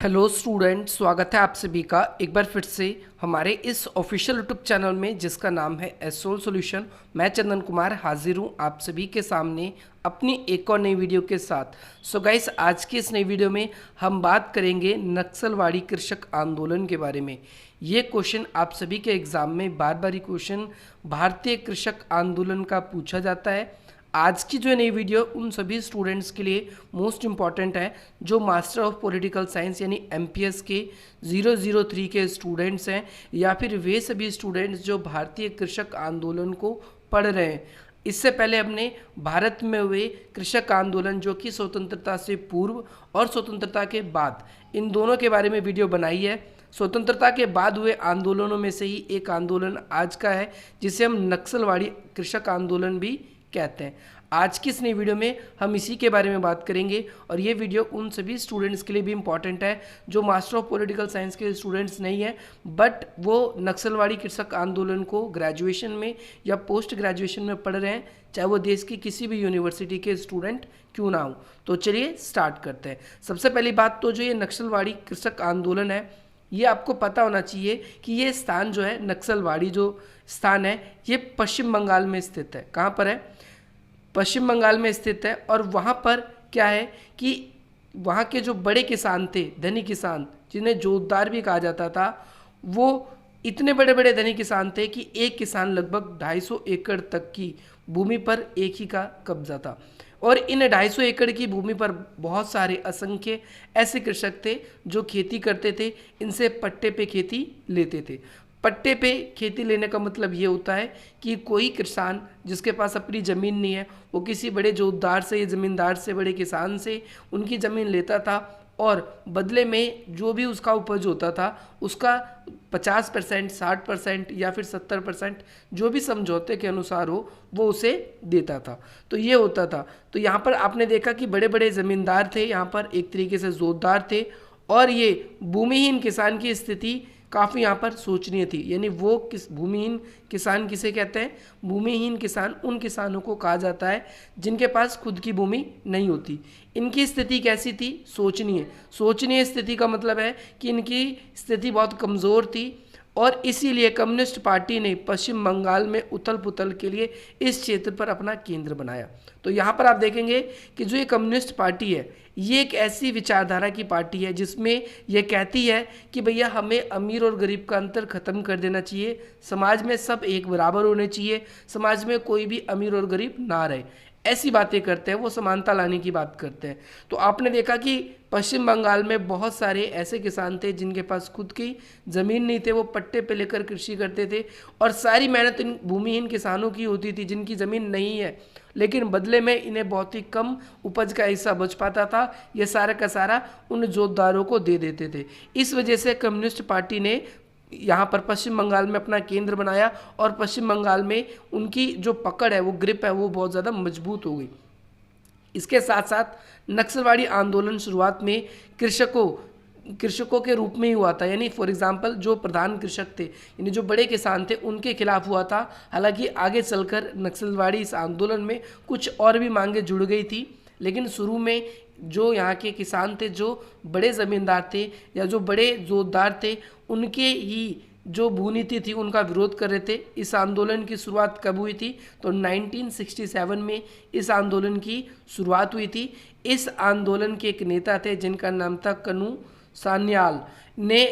Hello student, स्वागत है आप सभी का एक बार फिर से हमारे इस ऑफिशियल यूट्यूब चैनल में जिसका नाम है एसोल सॉल्यूशन। मैं चंदन कुमार हाजिर हूँ आप सभी के सामने अपनी एक और नई वीडियो के साथ। सो गाइस, आज की इस नई वीडियो में हम बात करेंगे नक्सलवाड़ी कृषक आंदोलन के बारे में। ये क्वेश्चन आप सभी के एग्जाम में बार बार क्वेश्चन भारतीय कृषक आंदोलन का पूछा जाता है। आज की जो नई वीडियो उन सभी स्टूडेंट्स के लिए मोस्ट इम्पॉर्टेंट है जो मास्टर ऑफ पॉलिटिकल साइंस यानी एमपीएस के 003 के स्टूडेंट्स हैं, या फिर वे सभी स्टूडेंट्स जो भारतीय कृषक आंदोलन को पढ़ रहे हैं। इससे पहले हमने भारत में हुए कृषक आंदोलन जो कि स्वतंत्रता से पूर्व और स्वतंत्रता के बाद, इन दोनों के बारे में वीडियो बनाई है। स्वतंत्रता के बाद हुए आंदोलनों में से ही एक आंदोलन आज का है जिसे हम नक्सलवाड़ी कृषक आंदोलन भी कहते हैं। आज की इस नई वीडियो में हम इसी के बारे में बात करेंगे और ये वीडियो उन सभी स्टूडेंट्स के लिए भी इम्पॉर्टेंट है जो मास्टर ऑफ पॉलिटिकल साइंस के स्टूडेंट्स नहीं हैं, बट वो नक्सलवाड़ी कृषक आंदोलन को ग्रेजुएशन में या पोस्ट ग्रेजुएशन में पढ़ रहे हैं, चाहे वो देश की किसी भी यूनिवर्सिटी के स्टूडेंट क्यों ना हो। तो चलिए स्टार्ट करते हैं। सबसे पहली बात तो जो ये नक्सलवाड़ी कृषक आंदोलन है, ये आपको पता होना चाहिए कि ये स्थान जो है, नक्सलवाड़ी जो स्थान है, ये पश्चिम बंगाल में स्थित है। कहाँ पर है? पश्चिम बंगाल में स्थित है। और वहाँ पर क्या है कि वहाँ के जो बड़े किसान थे, धनी किसान, जिन्हें जोतदार भी कहा जाता था, वो इतने बड़े बड़े धनी किसान थे कि एक किसान लगभग 250 एकड़ तक की भूमि पर एक ही का कब्जा था। और इन 250 एकड़ की भूमि पर बहुत सारे असंख्य ऐसे कृषक थे जो खेती करते थे, इनसे पट्टे पे खेती लेते थे। पट्टे पे खेती लेने का मतलब ये होता है कि कोई किसान जिसके पास अपनी ज़मीन नहीं है, वो किसी बड़े जोतदार से या ज़मींदार से, बड़े किसान से उनकी ज़मीन लेता था और बदले में जो भी उसका उपज होता था उसका 50%, 60% या फिर 70% जो भी समझौते के अनुसार हो वो उसे देता था। तो ये होता था। तो यहाँ पर आपने देखा कि बड़े बड़े ज़मींदार थे, यहाँ पर एक तरीके से जोतदार थे, और ये भूमिहीन किसान की स्थिति काफ़ी यहाँ पर सोचनीय थी। यानी वो किस भूमिहीन किसान किसे कहते हैं? भूमिहीन किसान उन किसानों को कहा जाता है जिनके पास खुद की भूमि नहीं होती। इनकी स्थिति कैसी थी? सोचनीय। सोचनीय स्थिति का मतलब है कि इनकी स्थिति बहुत कमज़ोर थी, और इसीलिए कम्युनिस्ट पार्टी ने पश्चिम बंगाल में उथल पुथल के लिए इस क्षेत्र पर अपना केंद्र बनाया। तो यहाँ पर आप देखेंगे कि जो ये कम्युनिस्ट पार्टी है, ये एक ऐसी विचारधारा की पार्टी है जिसमें यह कहती है कि भैया हमें अमीर और गरीब का अंतर खत्म कर देना चाहिए, समाज में सब एक बराबर होने चाहिए, समाज में कोई भी अमीर और गरीब ना रहे, ऐसी बातें करते हैं। वो समानता लाने की बात करते हैं। तो आपने देखा कि पश्चिम बंगाल में बहुत सारे ऐसे किसान थे जिनके पास खुद की ज़मीन नहीं थे, वो पट्टे पे लेकर कृषि करते थे, और सारी मेहनत इन भूमिहीन किसानों की होती थी जिनकी ज़मीन नहीं है, लेकिन बदले में इन्हें बहुत ही कम उपज का हिस्सा बच पाता था। ये सारा का सारा उन जोतदारों को दे देते थे। इस वजह से कम्युनिस्ट पार्टी ने यहाँ पर पश्चिम बंगाल में अपना केंद्र बनाया, और पश्चिम बंगाल में उनकी जो पकड़ है, वो ग्रिप है, वो बहुत ज़्यादा मजबूत हो गई। इसके साथ साथ नक्सलवाड़ी आंदोलन शुरुआत में कृषकों के रूप में ही हुआ था। यानी फॉर एग्जांपल जो प्रधान कृषक थे, यानी जो बड़े किसान थे, उनके खिलाफ हुआ था। हालांकि आगे चलकर नक्सलवाड़ी इस आंदोलन में कुछ और भी मांगे जुड़ गई थी, लेकिन शुरू में जो यहाँ के किसान थे, जो बड़े ज़मींदार थे या जो बड़े जोतदार थे, उनके ही जो भूनीति थी उनका विरोध कर रहे थे। इस आंदोलन की शुरुआत कब हुई थी? तो 1967 में इस आंदोलन की शुरुआत हुई थी। इस आंदोलन के एक नेता थे जिनका नाम था कनु सान्याल ने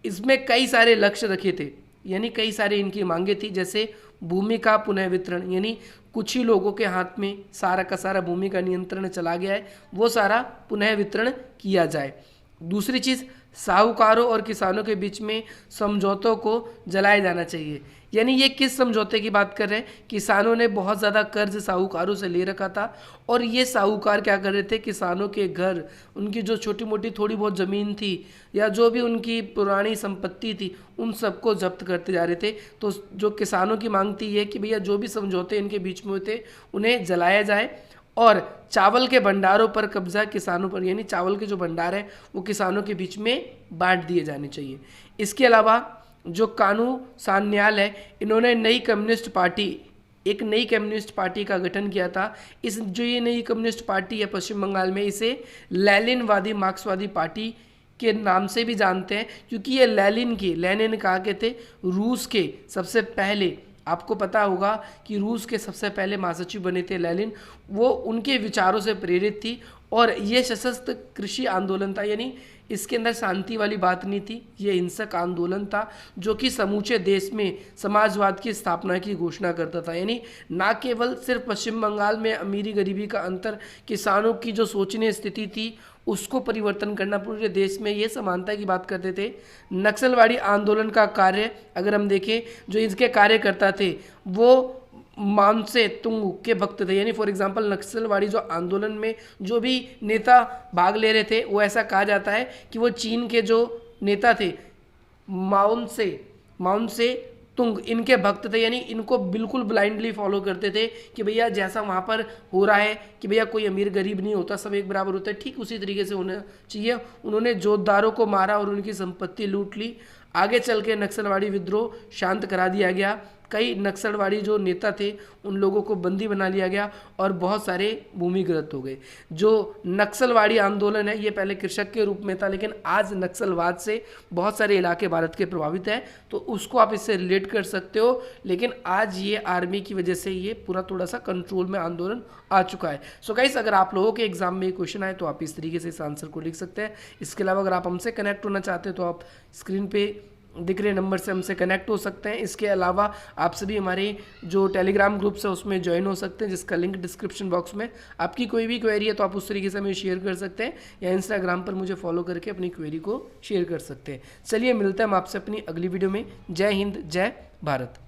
इसमें कई सारे लक्ष्य रखे थे, यानी कई सारे इनकी मांगे थी, जैसे भूमि का पुनः वितरण, यानी कुछ ही लोगों के हाथ में सारा का सारा भूमि का नियंत्रण चला गया है, वो सारा पुनः वितरण किया जाए। दूसरी चीज़, साहूकारों और किसानों के बीच में समझौतों को जलाया जाना चाहिए। यानी ये किस समझौते की बात कर रहे हैं? किसानों ने बहुत ज़्यादा कर्ज साहूकारों से ले रखा था, और ये साहूकार क्या कर रहे थे? किसानों के घर, उनकी जो छोटी मोटी थोड़ी बहुत ज़मीन थी या जो भी उनकी पुरानी संपत्ति थी, उन सबको जब्त करते जा रहे थे। तो जो किसानों की मांग थी ये कि भैया जो भी समझौते इनके बीच में हुए थे उन्हें जलाया जाए, और चावल के भंडारों पर कब्जा किसानों पर, यानी चावल के जो भंडार है वो किसानों के बीच में बांट दिए जाने चाहिए। इसके अलावा जो कानू सान्याल है, इन्होंने एक नई कम्युनिस्ट पार्टी का गठन किया था। ये नई कम्युनिस्ट पार्टी है पश्चिम बंगाल में, इसे लेनिनवादी मार्क्सवादी पार्टी के नाम से भी जानते हैं, क्योंकि ये लेनिन कहा के थे रूस के सबसे पहले, आपको पता होगा कि रूस के सबसे पहले महासचिव बने थे लेनिन, वो उनके विचारों से प्रेरित थी। और ये सशस्त्र कृषि आंदोलन था, यानी इसके अंदर शांति वाली बात नहीं थी, ये हिंसक आंदोलन था जो कि समूचे देश में समाजवाद की स्थापना की घोषणा करता था। यानी ना केवल सिर्फ पश्चिम बंगाल में अमीरी गरीबी का अंतर, किसानों की जो सोचने स्थिति थी उसको परिवर्तन करना, पूरे देश में ये समानता की बात करते थे। नक्सलवाड़ी आंदोलन का कार्य अगर हम देखें, जो इसके कार्यकर्ता थे वो मानसे तुंग के भक्त थे। यानी फॉर एग्जांपल नक्सलवाड़ी जो आंदोलन में जो भी नेता भाग ले रहे थे, वो ऐसा कहा जाता है कि वो चीन के जो नेता थे माउनसे तुंग, इनके भक्त थे। यानी इनको बिल्कुल ब्लाइंडली फॉलो करते थे कि भैया जैसा वहाँ पर हो रहा है कि भैया कोई अमीर गरीब नहीं होता, सब एक बराबर होता है, ठीक उसी तरीके से होना चाहिए। उन्होंने जोतदारों को मारा और उनकी संपत्ति लूट ली। आगे चल के नक्सलवाड़ी विद्रोह शांत करा दिया गया, कई नक्सलवाड़ी जो नेता थे उन लोगों को बंदी बना लिया गया और बहुत सारे भूमिगत हो गए। जो नक्सलवाड़ी आंदोलन है ये पहले कृषक के रूप में था, लेकिन आज नक्सलवाद से बहुत सारे इलाके भारत के प्रभावित हैं, तो उसको आप इससे रिलेट कर सकते हो। लेकिन आज ये आर्मी की वजह से ये पूरा थोड़ा सा कंट्रोल में आंदोलन आ चुका है। सो गाइस, अगर आप लोगों के एग्जाम में क्वेश्चन आए तो आप इस तरीके से इस आंसर को लिख सकते हैं। इसके अलावा अगर आप हमसे कनेक्ट होना चाहते हैं तो आप स्क्रीन पे दिख रहे नंबर से हमसे कनेक्ट हो सकते हैं। इसके अलावा आप सभी हमारे जो टेलीग्राम ग्रुप्स है उसमें ज्वाइन हो सकते हैं, जिसका लिंक डिस्क्रिप्शन बॉक्स में। आपकी कोई भी क्वेरी है तो आप उस तरीके से हमें शेयर कर सकते हैं, या इंस्टाग्राम पर मुझे फॉलो करके अपनी क्वेरी को शेयर कर सकते हैं। चलिए मिलते हैं हम आपसे अपनी अगली वीडियो में। जय हिंद, जय भारत।